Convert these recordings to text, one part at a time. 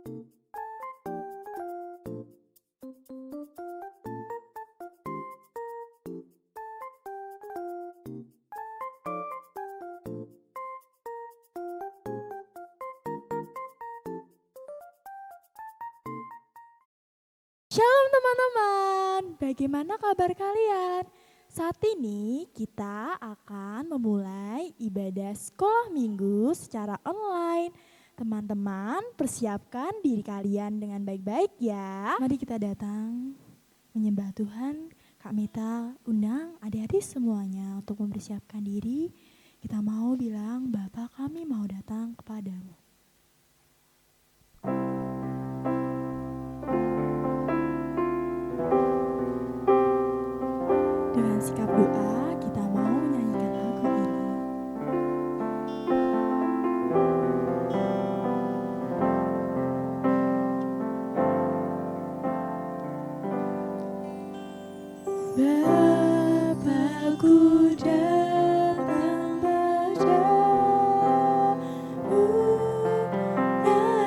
Shalom teman-teman, bagaimana kabar kalian? Saat ini kita akan memulai ibadah sekolah minggu secara online. Teman-teman persiapkan diri kalian dengan baik-baik ya. Mari kita datang menyembah Tuhan. Kak Mita undang adik-adik semuanya untuk mempersiapkan diri. Kita mau bilang, Bapa kami mau datang kepadamu. Dengan sikap doa, kita mau menyanyikan lagu ini. Bapakku datang padamu,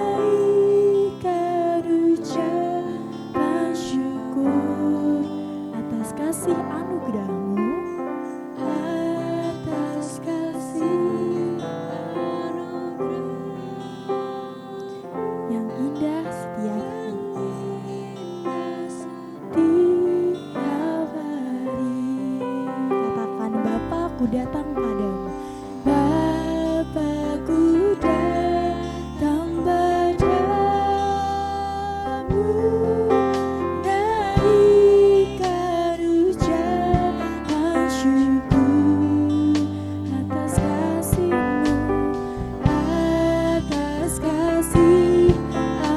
naikkan ucapan syukur atas kasih anugerah-Mu, atas kasih anugerah yang indah setiap hari. Katakan, Bapakku datang padamu. Bapakku datang padamu, naikkan ucapan syukur atas kasih-Mu, atas kasih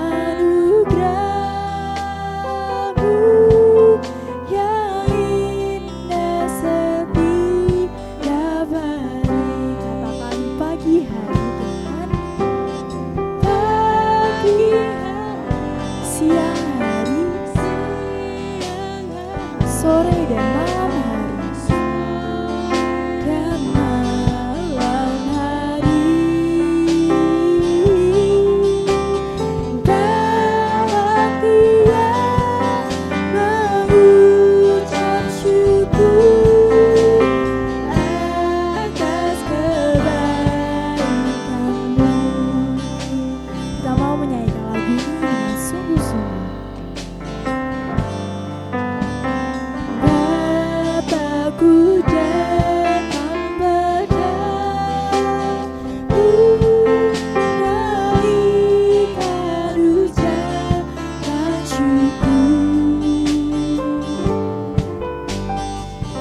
anugerah-Mu yang indah setiap hari. Katakan, pagi hari Tuhan, pagi hari, siang hari, sore dan malam hari, dan malam hari. Dalam Dia mengucap syukur atas kebaikan-Mu. Kita mau menyanyikan lagu ini dengan sungguh-sungguh. Bapakku datang padamu, naikkan ucapan syukur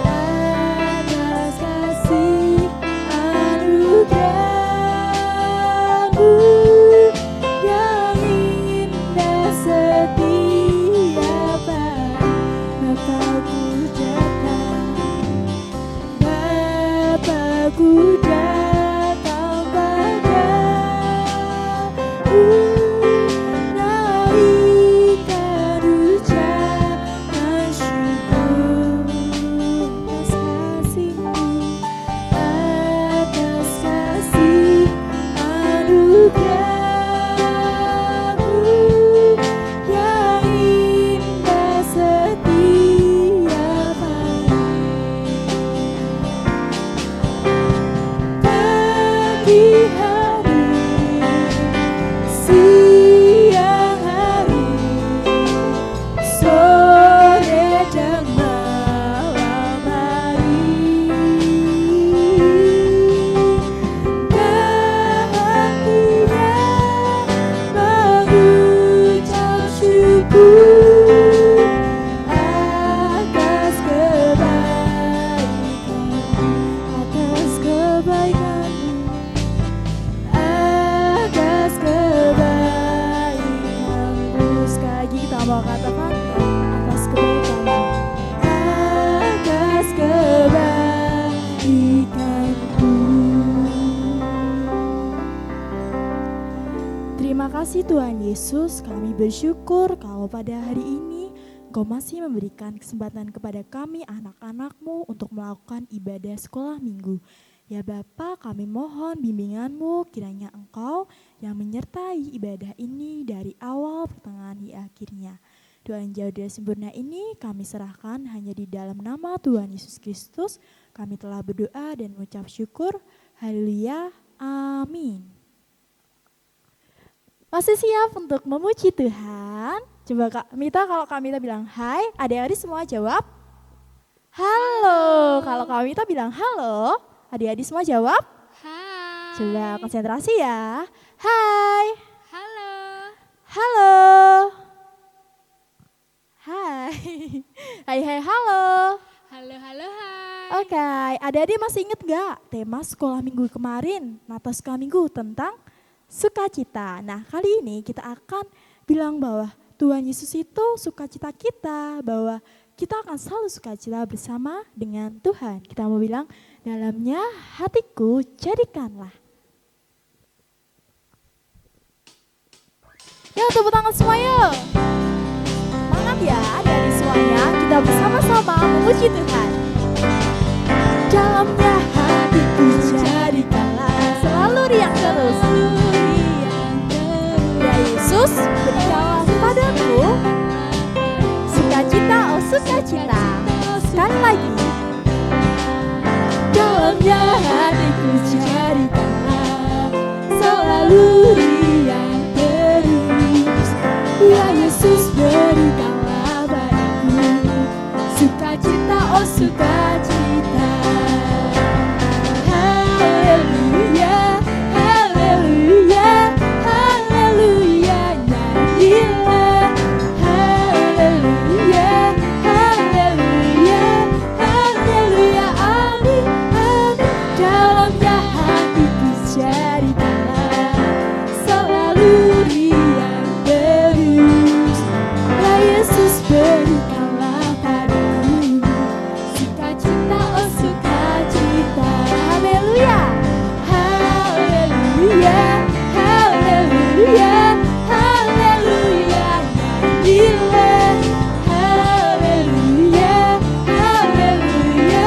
atas kasih anugerah-Mu yang indah setiap hari. Bapakku datang padamu, naikkan ucapan syukur atas kasih-Mu, atas kasih anugerah-Mu yang indah setiap hari. Pagi hari, siang hari, sore dan malam hari. Dalam Dia mengucap syukur atas kebaikan-Mu, atas kebaikan-Mu, atas kebaikan-Mu. Sekali lagi kita mau katakan, atas kebaikan-Mu, atas kebaikan-Mu. Terima kasih Tuhan Yesus, kami bersyukur kalau pada hari ini Engkau masih memberikan kesempatan kepada kami anak-anak-Mu untuk melakukan ibadah sekolah minggu. Ya Bapa, kami mohon bimbingan-Mu, kiranya Engkau yang menyertai ibadah ini dari awal, pertengahan, hingga akhirnya. Doa yang jauh dari sempurna ini kami serahkan hanya di dalam nama Tuhan Yesus Kristus. Kami telah berdoa dan mengucap syukur. Haleluya. Amin. Masih siap untuk memuji Tuhan? Coba Kak Mita, kalau Kak Mita bilang hai, adik-adik semua jawab halo. Kalau Kak Mita bilang halo, adik-adik semua jawab Hai. coba konsentrasi ya. Hai. Halo. Halo. Hai. Hai, halo. Halo, hai. Oke, adik-adik masih ingat gak tema sekolah minggu kemarin, Natal sekolah minggu tentang sukacita. Nah, kali ini kita akan bilang bahwa Tuhan Yesus itu sukacita kita, bahwa kita akan selalu sukacita bersama dengan Tuhan. Kita mau bilang, dalamnya hatiku jadikanlah. Yuk, tepuk tangan semua yuk. Semangat ya dari semuanya, kita bersama-sama memuji Tuhan. Dalamnya hatiku jadikanlah selalu riang terus. Ya Yesus, berikanlah padaku sukacita, oh sukacita. Sekali lagi. Dalamnya hatiku jadikanlah selalu riang terus. Ya Yesus, berikanlah padaku sukacita, oh sukacita. Haleluya, haleluya, haleluya, nyanyilah. Haleluya, haleluya, haleluya, amin, amin. Dalamnya hatiku jadikanlah selalu riang terus. Ya Yesus, berikanlah padaku sukacita, oh sukacita. Haleluya, haleluya, haleluya, haleluya, nyanyilah. Haleluya, haleluya,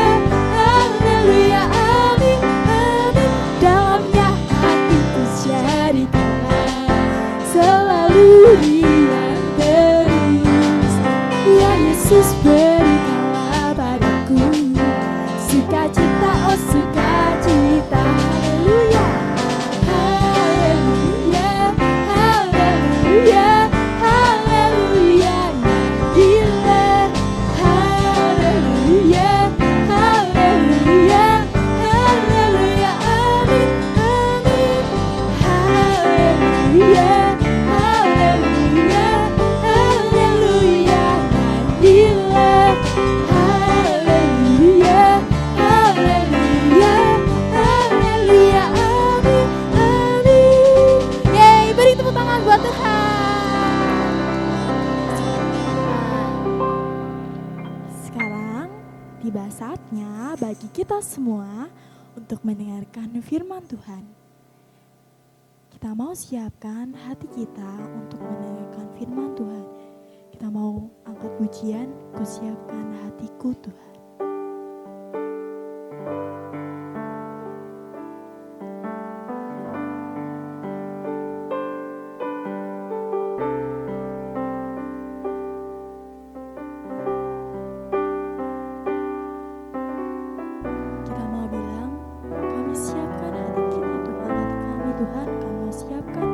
haleluya, amin, amin. Dalamnya hatiku jadikanlah selalu riang terus. Ya Yesus, berikanlah padaku sukacita, oh sukacita. Haleluya, haleluya, haleluya, haleluya, nyanyilah. Haleluya, haleluya, haleluya, amin, amin. Haleluya, haleluya, haleluya, nyanyilah. Haleluya, haleluya, haleluya, amin, amin. Yeay, beri tepuk tangan buat Tuhan. Sekarang tiba saatnya bagi kita semua untuk mendengarkan firman Tuhan. Kita mau siapkan hati kita untuk mendengarkan firman Tuhan. Kita mau angkat pujian, ku siapkan hatiku Tuhan. Kita mau bilang, kami siapkan hati kita Tuhan, hati kami Tuhan, kami mau siapkan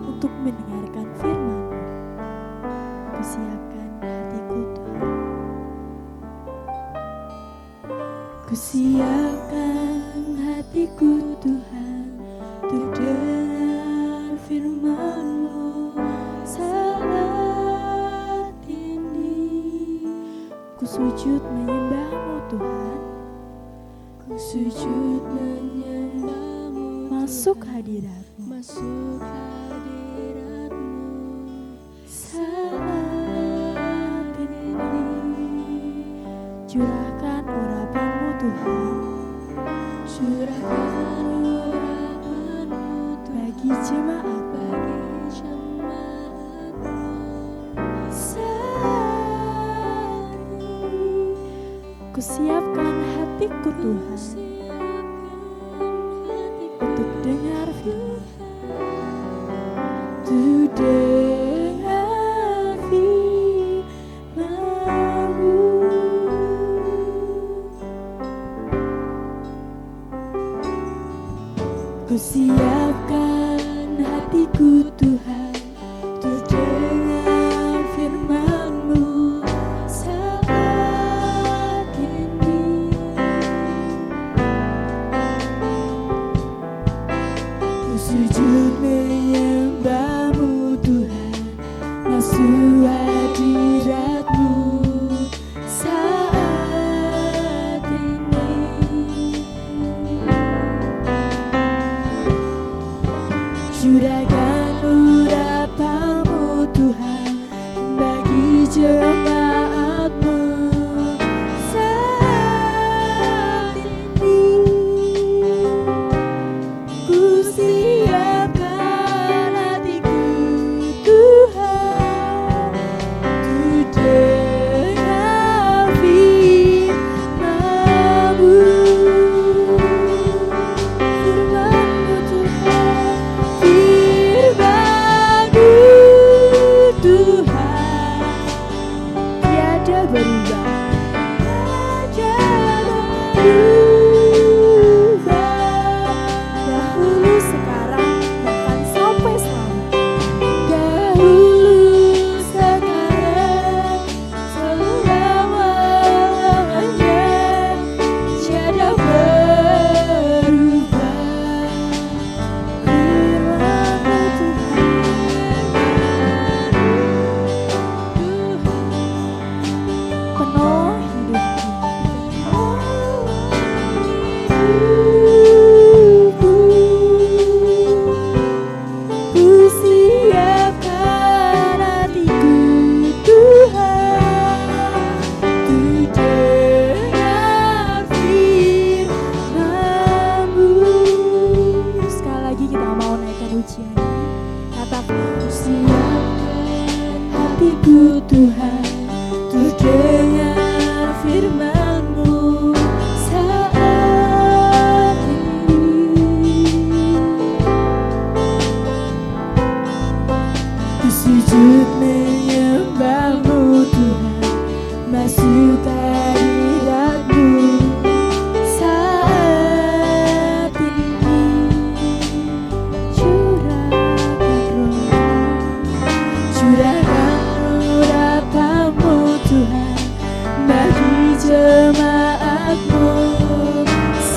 untuk mendengarkan firman. Ku siapkan hatiku Tuhan. Ku siapkan hatiku Tuhan, untuk dengar firman-Mu saat ini. Ku sujud menyembah-Mu Tuhan, ku sujud menyembah-Mu, masuk hadirat-Mu, Masuk hadirat-Mu saat ini. Curahkan urapan-Mu Tuhan, curahkan urapan-Mu bagi jemaat, saat ini. Ku siapkan hatiku Tuhan untuk dengar firman. dengar firman-Mu. Ku siapkan hatiku Tuhan untuk dengar firman-Mu saat ini. Ku sujud menyembah-Mu Tuhan, masuk hadirat-Mu saat ini. Curahkan urapan-Mu Tuhan bagi jemaat-Mu saat ini. Ku siapkan hatiku Tuhan untuk dengar firman-Mu. Firman-Mu Tuhan, firman-Mu Tuhan, tiada berubah, tiada berubah. Dahulu, sekarang, bahkan sampai selamanya. Dahulu, sekarang, selama-lamanya, tiada berubah. Firman-Mu Tuhan, penuh hidupku. Ku siapkan hatiku Tuhan untuk dengar firman-Mu. Sekali lagi kita mau naikkan ujian ini. Katakan, ku siapkan hatiku Tuhan untuk dengar firman-Mu saat ini. Ku sujud menyembah-Mu Tuhan, masuk hadirat-Mu saat ini. Curahkan urapan-Mu Tuhan bagi jemaat-Mu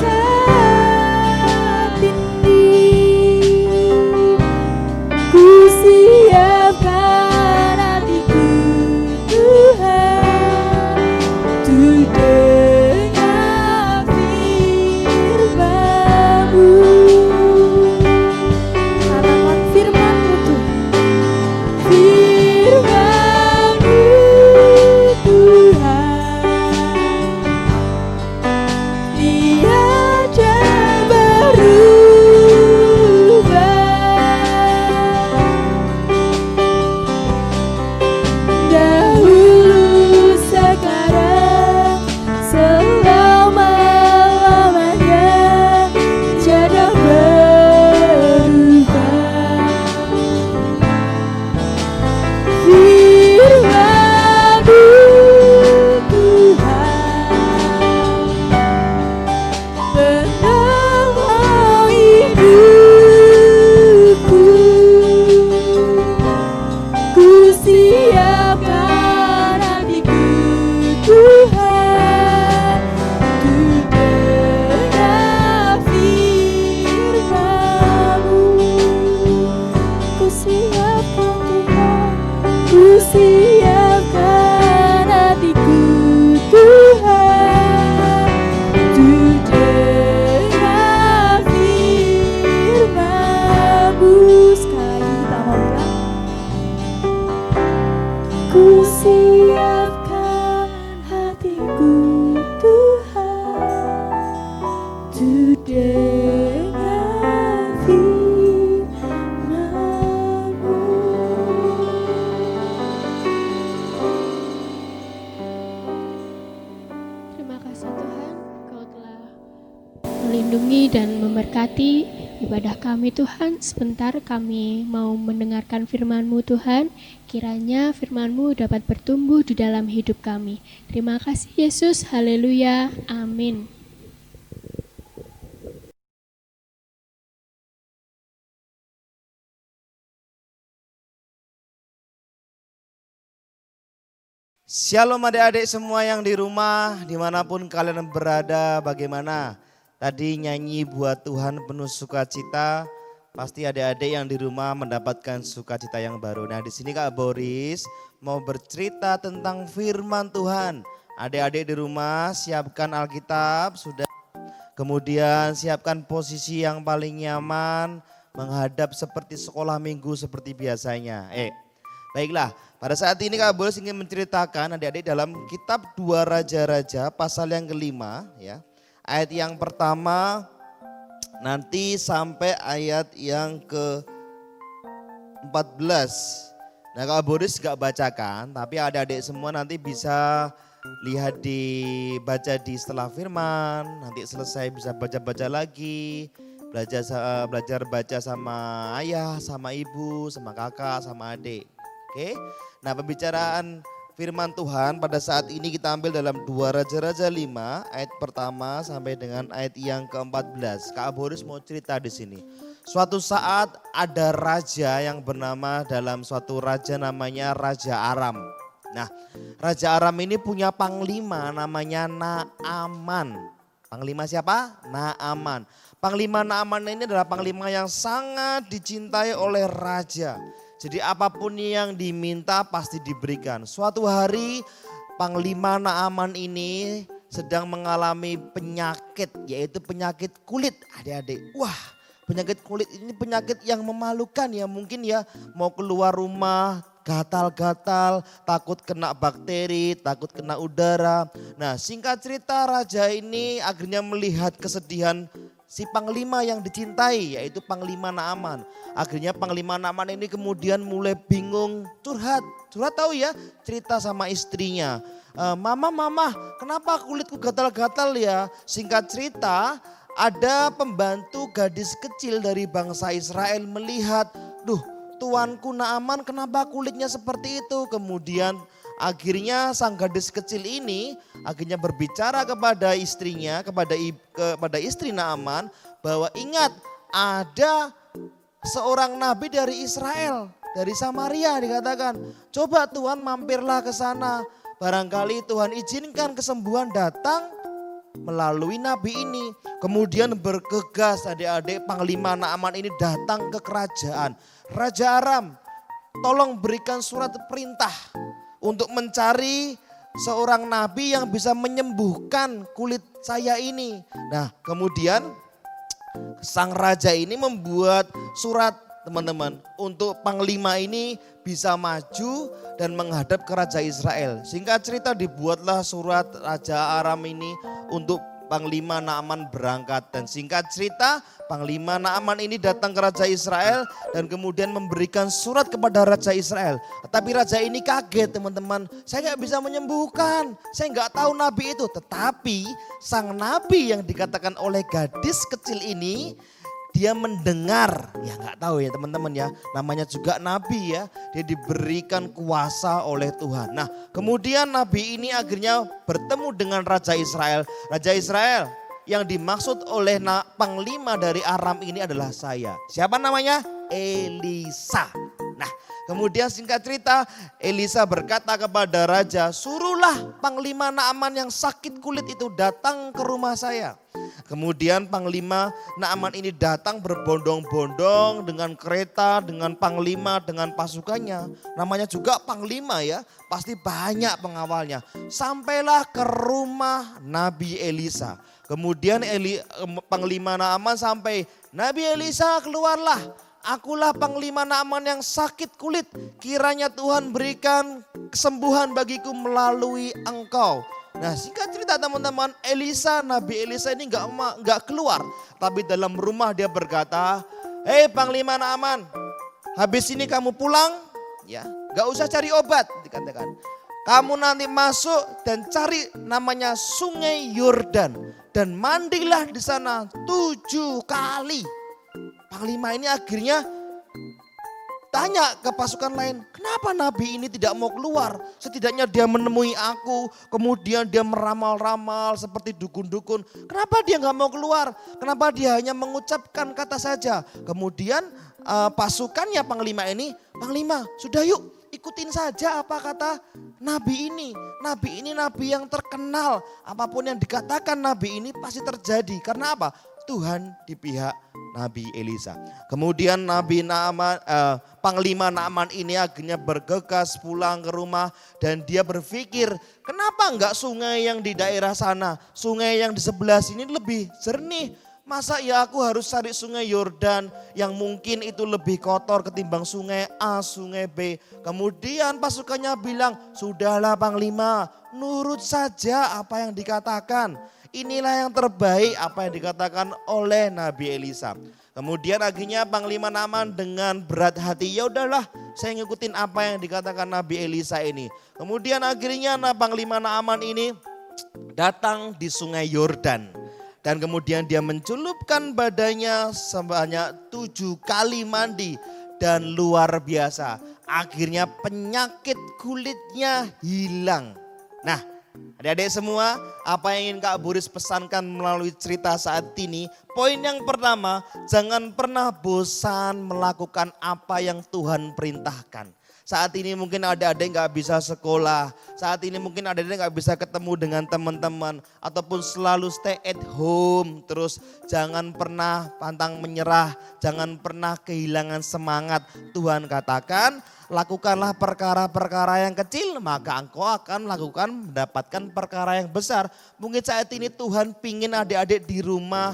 saat ini. Ku siapkan hatiku Tuhan untuk dengar firman-Mu. Katakan, firman-Mu Tuhan, firman-Mu Tuhan, tiada berubah. Dahulu, sekarang, selama-lamanya, tiada berubah. Firman-Mu Tuhan, penuh hidupku. Ku siapkan hatiku Tuhan untuk dengar firman-Mu. Ku siapkan Tuhan, ku siapkan hatiku Tuhan untuk dengar firman-Mu. Sekali lagi kita mau bilang, ku siapkan hatiku Tuhan untuk dengar firman-Mu. Terima kasih Tuhan, Kau telah melindungi dan memberkati ibadah kami Tuhan. Sebentar kami mau mendengarkan firman-Mu Tuhan. Kiranya firman-Mu dapat bertumbuh di dalam hidup kami. Terima kasih Yesus, haleluya, amin. Shalom adik-adik semua yang di rumah, dimanapun kalian berada, bagaimana? Tadi nyanyi buat Tuhan penuh sukacita, pasti adik-adik yang di rumah mendapatkan sukacita yang baru. Nah di sini Kak Boris mau bercerita tentang firman Tuhan. Adik-adik di rumah siapkan Alkitab, sudah. Kemudian siapkan posisi yang paling nyaman, menghadap seperti sekolah minggu seperti biasanya. Baiklah, pada saat ini Kak Boris ingin menceritakan adik-adik dalam kitab 2 Raja-Raja pasal yang kelima ya. Ayat yang pertama nanti sampai ayat yang ke-14. Nah Kak Boris gak bacakan, tapi adik-adik semua nanti bisa lihat baca di setelah firman, nanti selesai bisa baca-baca lagi, belajar baca sama ayah, sama ibu, sama kakak, sama adik. Oke, nah pembicaraan firman Tuhan pada saat ini kita ambil dalam 2 Raja-Raja 5 ayat pertama sampai dengan ayat yang ke-14. Kak Boris mau cerita di sini. Suatu saat ada raja yang bernama dalam suatu raja namanya Raja Aram. Nah, Raja Aram ini punya panglima namanya Naaman. Panglima siapa? Naaman. Panglima Naaman ini adalah panglima yang sangat dicintai oleh raja. Jadi apapun yang diminta pasti diberikan. Suatu hari Panglima Naaman ini sedang mengalami penyakit, yaitu penyakit kulit adik-adik. Wah, penyakit kulit ini penyakit yang memalukan ya, mungkin ya mau keluar rumah gatal-gatal, takut kena bakteri, takut kena udara. Nah singkat cerita raja ini akhirnya melihat kesedihan si panglima yang dicintai yaitu Panglima Naaman. Akhirnya Panglima Naaman ini kemudian mulai bingung curhat. Curhat tahu ya, cerita sama istrinya. Mama, kenapa kulitku gatal-gatal ya? Singkat cerita ada pembantu gadis kecil dari bangsa Israel melihat, tuanku Naaman kenapa kulitnya seperti itu? Kemudian akhirnya sang gadis kecil ini akhirnya berbicara kepada istrinya, kepada istri Naaman bahwa ingat ada seorang nabi dari Israel, dari Samaria dikatakan. Coba Tuhan mampirlah ke sana, barangkali Tuhan izinkan kesembuhan datang melalui nabi ini. Kemudian bergegas adik-adik Panglima Naaman ini datang ke kerajaan. Raja Aram, tolong berikan surat perintah untuk mencari seorang nabi yang bisa menyembuhkan kulit saya ini. Nah kemudian sang raja ini membuat surat teman-teman untuk panglima ini bisa maju dan menghadap ke Raja Israel. Singkat cerita dibuatlah surat Raja Aram ini untuk Panglima Naaman berangkat. Dan singkat cerita Panglima Naaman ini datang ke Raja Israel dan kemudian memberikan surat kepada Raja Israel. Tapi Raja ini kaget teman-teman, saya gak bisa menyembuhkan, saya gak tahu nabi itu. Tetapi sang nabi yang dikatakan oleh gadis kecil ini, dia mendengar, ya nggak tahu ya teman-teman ya, namanya juga nabi ya, dia diberikan kuasa oleh Tuhan. Nah kemudian nabi ini akhirnya bertemu dengan Raja Israel. Raja Israel yang dimaksud oleh panglima dari Aram ini adalah saya. Siapa namanya? Elisa. Nah kemudian singkat cerita Elisa berkata kepada raja, suruhlah Panglima Naaman yang sakit kulit itu datang ke rumah saya. Kemudian Panglima Naaman ini datang berbondong-bondong dengan kereta, dengan panglima, dengan pasukannya. Namanya juga panglima ya, pasti banyak pengawalnya. Sampailah ke rumah Nabi Elisa. Kemudian Panglima Naaman sampai, Nabi Elisa keluarlah. Akulah Panglima Naaman yang sakit kulit. Kiranya Tuhan berikan kesembuhan bagiku melalui engkau. Nah singkat cerita teman-teman, Nabi Elisa ini nggak keluar. Tapi dalam rumah dia berkata, hei Panglima Naaman, habis ini kamu pulang, ya, nggak usah cari obat, dikatakan. Kamu nanti masuk dan cari namanya Sungai Yordan dan mandilah di sana 7 kali. Panglima ini akhirnya tanya ke pasukan lain, kenapa nabi ini tidak mau keluar? Setidaknya dia menemui aku, kemudian dia meramal-ramal seperti dukun-dukun. Kenapa dia nggak mau keluar? Kenapa dia hanya mengucapkan kata saja? Kemudian pasukannya panglima ini, panglima sudah yuk ikutin saja apa kata nabi ini. Nabi ini nabi yang terkenal, apapun yang dikatakan nabi ini pasti terjadi. Karena apa? Tuhan di pihak Nabi Elisa. Kemudian Panglima Naaman ini akhirnya bergegas pulang ke rumah dan dia berpikir, kenapa enggak sungai yang di daerah sana, sungai yang di sebelah sini lebih jernih. Masa ya aku harus cari sungai Yordan yang mungkin itu lebih kotor ketimbang sungai A, sungai B. Kemudian pasukannya bilang, sudahlah Panglima, nurut saja apa yang dikatakan. Inilah yang terbaik apa yang dikatakan oleh Nabi Elisa. Kemudian akhirnya Panglima Naaman dengan berat hati, ya udahlah saya ngikutin apa yang dikatakan Nabi Elisa ini. Kemudian akhirnya Panglima Naaman ini datang di sungai Yordan. Dan kemudian dia mencelupkan badannya sebanyak 7 kali mandi. Dan luar biasa, akhirnya penyakit kulitnya hilang. Nah, adik-adik semua, apa yang ingin Kak Boris pesankan melalui cerita saat ini? Poin yang pertama, jangan pernah bosan melakukan apa yang Tuhan perintahkan. Saat ini mungkin adik-adik gak bisa sekolah, saat ini mungkin adik-adik gak bisa ketemu dengan teman-teman, ataupun selalu stay at home. Terus jangan pernah pantang menyerah, jangan pernah kehilangan semangat. Tuhan katakan, lakukanlah perkara-perkara yang kecil, maka engkau akan mendapatkan perkara yang besar. Mungkin saat ini Tuhan pingin adik-adik di rumah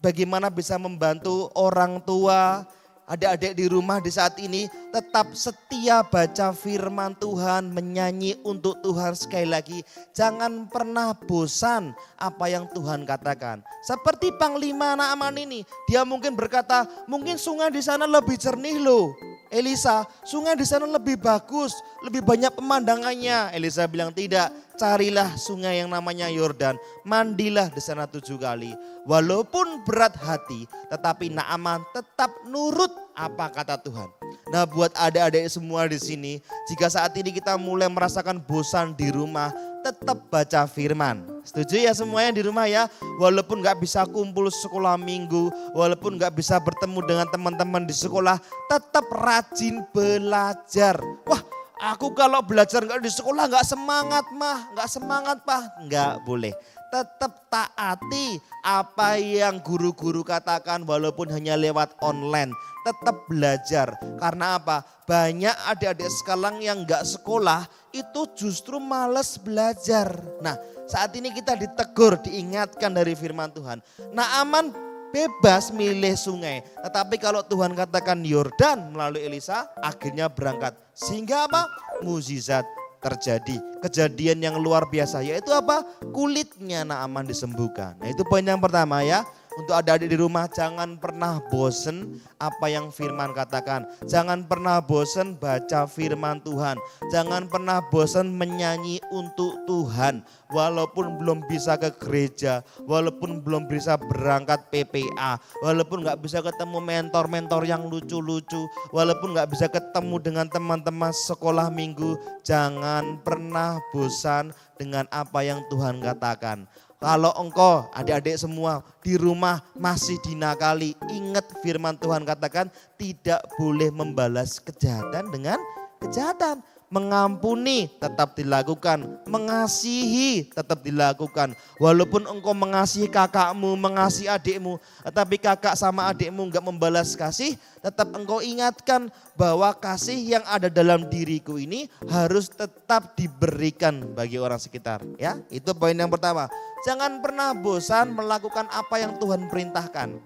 bagaimana bisa membantu orang tua. Adik-adik di rumah di saat ini tetap setia baca firman Tuhan, menyanyi untuk Tuhan sekali lagi. Jangan pernah bosan apa yang Tuhan katakan. Seperti Panglima Naaman ini, dia mungkin berkata, mungkin sungai di sana lebih jernih loh. Elisa, sungai di sana lebih bagus, lebih banyak pemandangannya. Elisa bilang tidak, carilah sungai yang namanya Yordan, mandilah di sana 7 kali. Walaupun berat hati, tetapi Naaman tetap nurut apa kata Tuhan. Nah, buat adik-adik semua di sini, jika saat ini kita mulai merasakan bosan di rumah, tetap baca firman. Setuju ya semuanya di rumah ya? Walaupun gak bisa kumpul sekolah minggu, walaupun gak bisa bertemu dengan teman-teman di sekolah, tetap rajin belajar. Wah, aku kalau belajar gak di sekolah gak semangat mah, gak semangat pak. Gak boleh. Tetap taati apa yang guru-guru katakan walaupun hanya lewat online. Tetap belajar. Karena apa? Banyak adik-adik sekarang yang gak sekolah itu justru males belajar. Nah, saat ini kita ditegur, diingatkan dari firman Tuhan. Naaman bebas milih sungai. Tetapi kalau Tuhan katakan Yordan melalui Elisa, akhirnya berangkat. Sehingga apa? Mukjizat terjadi. Kejadian yang luar biasa, yaitu apa? Kulitnya Naaman disembuhkan. Nah, itu poin yang pertama ya. Untuk adik-adik di rumah, jangan pernah bosen apa yang firman katakan. Jangan pernah bosen baca firman Tuhan. Jangan pernah bosen menyanyi untuk Tuhan. Walaupun belum bisa ke gereja, walaupun belum bisa berangkat PPA, walaupun gak bisa ketemu mentor-mentor yang lucu-lucu, walaupun gak bisa ketemu dengan teman-teman sekolah minggu, jangan pernah bosan dengan apa yang Tuhan katakan. Kalau engkau adik-adik semua di rumah masih dinakali, ingat firman Tuhan katakan tidak boleh membalas kejahatan dengan kejahatan. Mengampuni tetap dilakukan, mengasihi tetap dilakukan. Walaupun engkau mengasihi kakakmu, mengasihi adikmu, tetapi kakak sama adikmu enggak membalas kasih, tetap engkau ingatkan bahwa kasih yang ada dalam diriku ini harus tetap diberikan bagi orang sekitar. Ya, itu poin yang pertama. Jangan pernah bosan melakukan apa yang Tuhan perintahkan.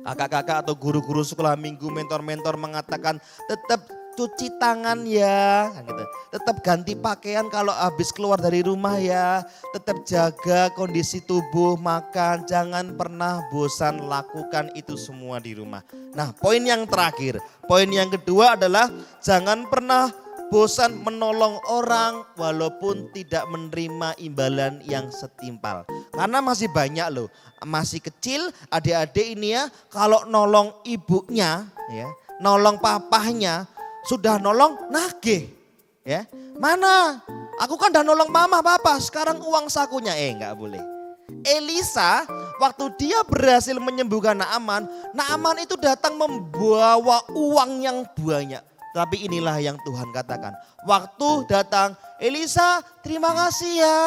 Kakak-kakak atau guru-guru sekolah minggu, mentor-mentor mengatakan tetap cuci tangan ya, gitu. Tetap ganti pakaian kalau habis keluar dari rumah ya. Tetap jaga kondisi tubuh, makan, jangan pernah bosan lakukan itu semua di rumah. Nah, poin yang terakhir, poin yang kedua adalah jangan pernah bosan menolong orang walaupun tidak menerima imbalan yang setimpal. Karena masih banyak loh, masih kecil adik-adik ini ya, kalau nolong ibunya ya, nolong papahnya, sudah nolong nagih ya. Mana? Aku kan udah nolong mama papa, sekarang uang sakunya. Enggak boleh. Elisa waktu dia berhasil menyembuhkan Naaman, Naaman itu datang membawa uang yang banyak. Tapi inilah yang Tuhan katakan. Waktu datang, Elisa terima kasih ya,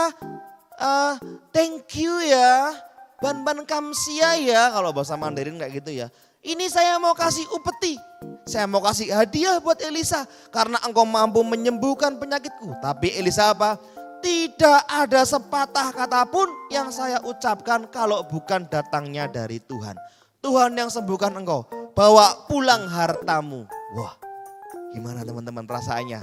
thank you ya, ban kamsia ya, kalau bahasa Mandarin kayak gitu ya. Ini saya mau kasih upeti, saya mau kasih hadiah buat Elisa karena engkau mampu menyembuhkan penyakitku. Tapi Elisa apa? Tidak ada sepatah kata pun yang saya ucapkan kalau bukan datangnya dari Tuhan. Tuhan yang sembuhkan engkau, bawa pulang hartamu. Wah, gimana teman-teman perasaannya?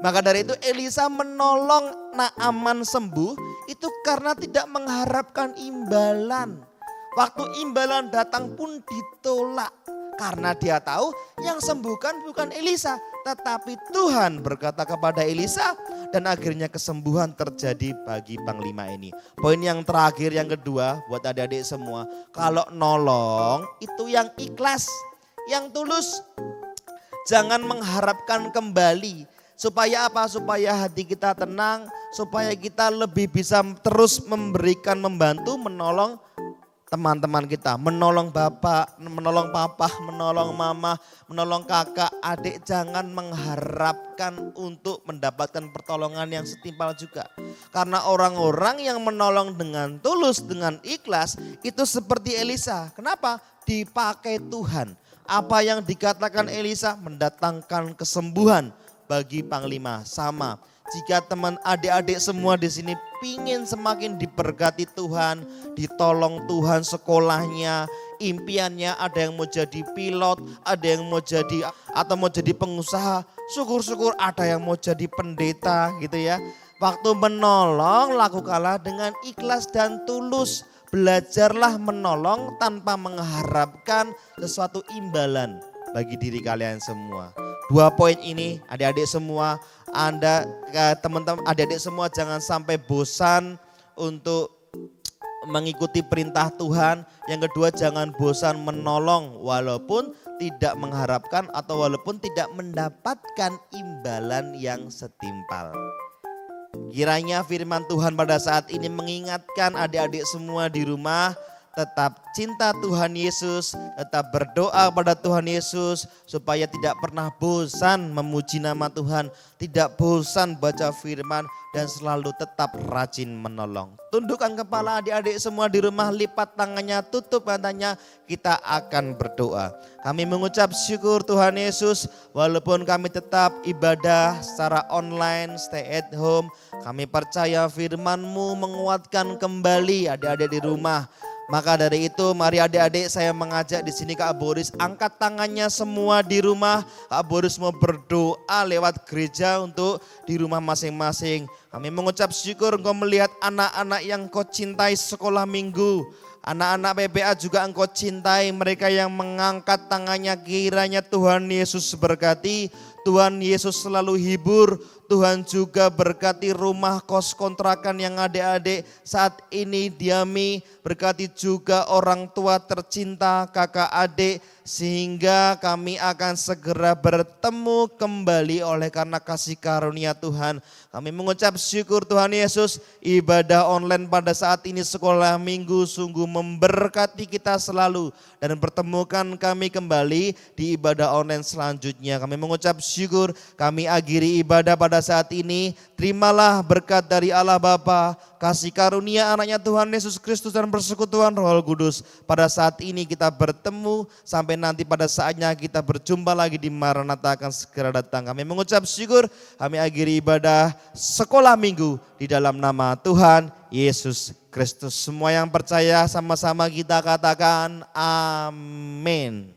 Maka dari itu Elisa menolong Naaman sembuh itu karena tidak mengharapkan imbalan. Waktu imbalan datang pun ditolak. Karena dia tahu yang sembuhkan bukan Elisa, tetapi Tuhan berkata kepada Elisa, dan akhirnya kesembuhan terjadi bagi Panglima ini. Poin yang terakhir, yang kedua buat adik-adik semua, kalau nolong itu yang ikhlas, yang tulus. Jangan mengharapkan kembali. Supaya apa? Supaya hati kita tenang, supaya kita lebih bisa terus memberikan, membantu, menolong teman-teman kita, menolong bapak, menolong papa, menolong mama, menolong kakak, adik. Jangan mengharapkan untuk mendapatkan pertolongan yang setimpal juga. Karena orang-orang yang menolong dengan tulus, dengan ikhlas, itu seperti Elisa. Kenapa? Dipakai Tuhan. Apa yang dikatakan Elisa mendatangkan kesembuhan bagi Panglima. Sama. Jika teman adik-adik semua di sini pingin semakin diberkati Tuhan, ditolong Tuhan sekolahnya, impiannya ada yang mau jadi pilot, ada yang mau jadi atau mau jadi pengusaha, syukur-syukur ada yang mau jadi pendeta gitu ya. Waktu menolong lakukanlah dengan ikhlas dan tulus. Belajarlah menolong tanpa mengharapkan sesuatu imbalan bagi diri kalian semua. 2 poin ini adik-adik semua, Anda teman-teman adik-adik semua jangan sampai bosan untuk mengikuti perintah Tuhan. Yang kedua, jangan bosan menolong walaupun tidak mengharapkan atau walaupun tidak mendapatkan imbalan yang setimpal. Kiranya firman Tuhan pada saat ini mengingatkan adik-adik semua di rumah, tetap cinta Tuhan Yesus, tetap berdoa pada Tuhan Yesus supaya tidak pernah bosan memuji nama Tuhan, tidak bosan baca firman dan selalu tetap rajin menolong. Tundukkan kepala adik-adik semua di rumah, lipat tangannya, tutup matanya, kita akan berdoa. Kami mengucap syukur Tuhan Yesus, walaupun kami tetap ibadah secara online, stay at home, kami percaya firman-Mu menguatkan kembali adik-adik di rumah. Maka dari itu mari adik-adik saya mengajak di sini Kak Boris, angkat tangannya semua di rumah. Kak Boris mau berdoa lewat gereja untuk di rumah masing-masing. Kami mengucap syukur Engkau melihat anak-anak yang Engkau cintai sekolah minggu. Anak-anak PPA juga Engkau cintai, mereka yang mengangkat tangannya, kiranya Tuhan Yesus berkati. Tuhan Yesus selalu hibur, Tuhan juga berkati rumah kos kontrakan yang adik-adik saat ini diami, berkati juga orang tua tercinta, kakak adik, sehingga kami akan segera bertemu kembali oleh karena kasih karunia Tuhan. Kami mengucap syukur Tuhan Yesus, ibadah online pada saat ini sekolah minggu sungguh memberkati kita selalu dan pertemukan kami kembali di ibadah online selanjutnya. Kami mengucap syukur, kami akhiri ibadah pada saat ini. Terimalah berkat dari Allah Bapa, kasih karunia anaknya Tuhan Yesus Kristus dan persekutuan Roh Kudus. Pada saat ini kita bertemu sampai nanti pada saatnya kita berjumpa lagi di Maranatha akan segera datang. Kami mengucap syukur, kami akhiri ibadah sekolah minggu di dalam nama Tuhan Yesus Kristus. Semua yang percaya sama-sama kita katakan amin.